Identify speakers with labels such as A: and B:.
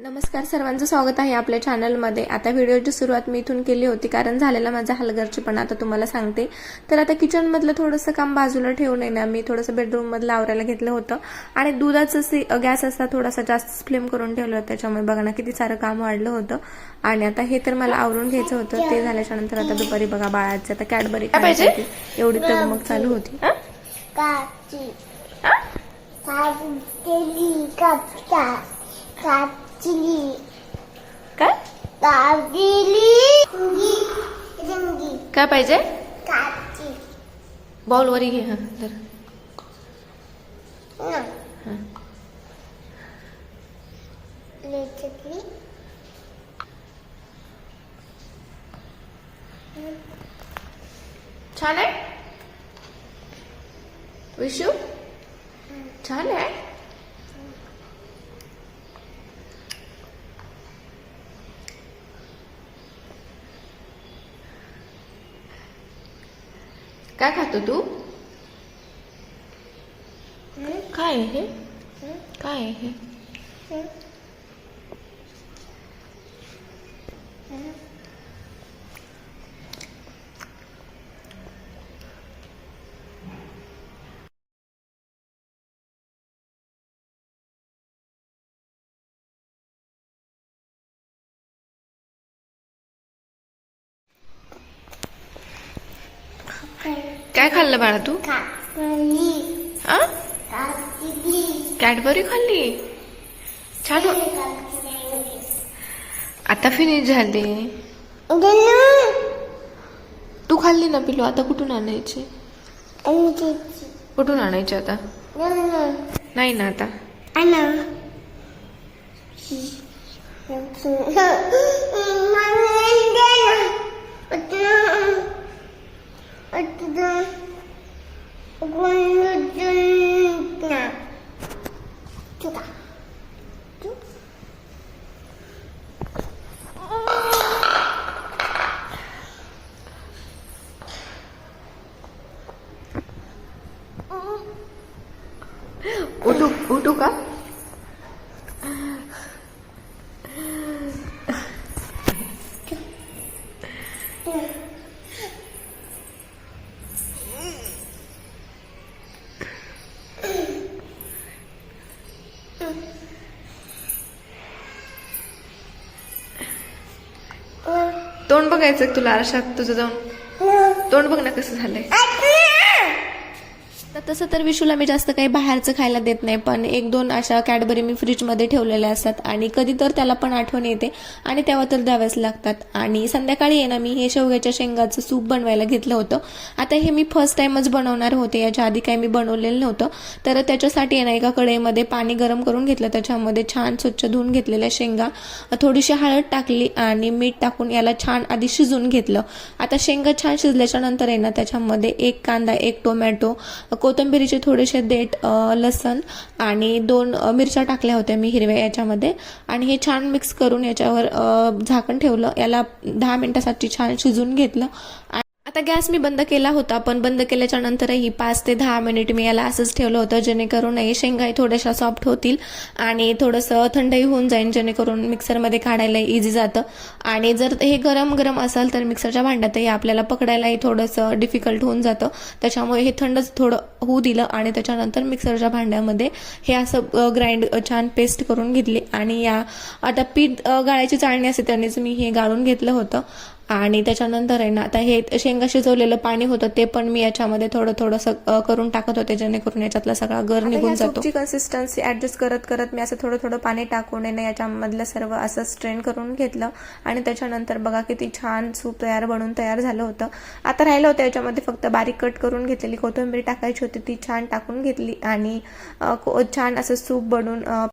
A: नमस्कार, सर्वांचं स्वागत आहे आपल्या चॅनलमध्ये। आता व्हिडिओची सुरुवात मी इथून केली होती कारण झालेला माझा हलगर्जीपणा आता तुम्हाला सांगते। तर आता किचन मधलं थोडंसं काम बाजूला ठेवून आहे ना, मी थोडंसं बेडरूम मधलं आवरायला घेतलं होतं आणि दुधाचं गॅस असता थोडासा जास्त फ्लेम करून ठेवलं होतं, त्याच्यामुळे बघा ना किती सारं काम वाढलं होतं। आणि आता हे तर मला आवरून घ्यायचं होतं, ते झाल्याच्या नंतर आता दुपारी बघा बाळाची आता कॅडबरी खायची एवढी तगमग चालू होती।
B: चिली
A: काय काय पाहिजे? बॉल वरी घे। हा जर छान आहे विशू, छान आहे। काय खातो तू? काय आहे हे? काय आहे हे? काय खाल्लं बाळा तू? कॅडबरी खाल्ली, छान। आता फिनिश झाली। तू खाल्ली ना पिलू, आता कुठून आणायची? कुठून आणायची आता? नाही ना आता। उठू उठू का? तोंड बघायचं तुला आरशात तुझं जाऊन? तोंड बघ ना कसं झालंय। तर तसं तर विशूला मी जास्त काही बाहेरचं खायला देत नाही, पण एक दोन अशा कॅडबरी मी फ्रीजमध्ये ठेवलेल्या असतात आणि कधी तर त्याला पण आठवण येते आणि तेव्हा तर द्याव्याच लागतात। आणि संध्याकाळी आहे ना, मी हे शेवग्याच्या शेंगाचं सूप बनवायला घेतलं होतं। आता हे मी फर्स्ट टाइमच बनवणार होते, याच्या आधी काही मी बनवलेलं नव्हतं। तर त्याच्यासाठी आहे ना, एका कढईमध्ये पाणी गरम करून घेतलं, त्याच्यामध्ये छान स्वच्छ धुवून घेतलेल्या शेंगा, थोडीशी हळद टाकली आणि मीठ टाकून याला छान आधी शिजवून घेतलं। आता शेंगा छान शिजल्याच्या नंतर आहे ना, त्याच्यामध्ये एक कांदा, एक टोमॅटो, कोथिंबीरीचे थोडेसे देठ, लसण आणि 2 मिरच्या टाकल्या होत्या मी हिरव्या याच्यामध्ये, आणि हे छान मिक्स करून याच्यावर झाकण ठेवलं। याला 10 मिनिटासाठी छान शिजून घेतलं। आता गॅस मी बंद केला होता, पण बंद केल्याच्या नंतरही 5 ते 10 मिनिट मी याला असंच ठेवलं होतं, जेणेकरून शेंगाही थोड्याशा सॉफ्ट होतील आणि थोडंसं थंडही होऊन जाईल, जेणेकरून मिक्सरमध्ये काढायला इझी जातं। आणि जर हे गरम गरम असेल तर मिक्सरच्या भांड्यातही आपल्याला पकडायलाही थोडंसं डिफिकल्ट होऊन जातं, त्याच्यामुळे हे थंडच थोडं होऊ दिलं आणि त्याच्यानंतर मिक्सरच्या भांड्यामध्ये हे असं ग्राइंड छान पेस्ट करून घेतली। आणि या आता पीठ गाळायची चाळणी असते त्यानेच मी हे गाळून घेतलं होतं। आणि त्याच्यानंतर आहे ना, आता हे शेंगा शिजवलेलं पाणी होतं ते पण मी याच्यामध्ये थोडं थोडंसं करून टाकत होते, जेणेकरून याच्यातला सगळा गर निघून जातो। ची कन्सिस्टन्सी ऍडजस्ट करत करत मी असं थोडं थोडं पाणी टाकून याच्यामधलं सर्व असं स्ट्रेन करून घेतलं आणि त्याच्यानंतर बघा किती छान सूप तयार झालं होतं। आता राहिलं होतं याच्यामध्ये फक्त बारीक कट करून घेतलेली कोथिंबीर टाकायची होती, ती छान टाकून घेतली आणि छान असं सूप बनवून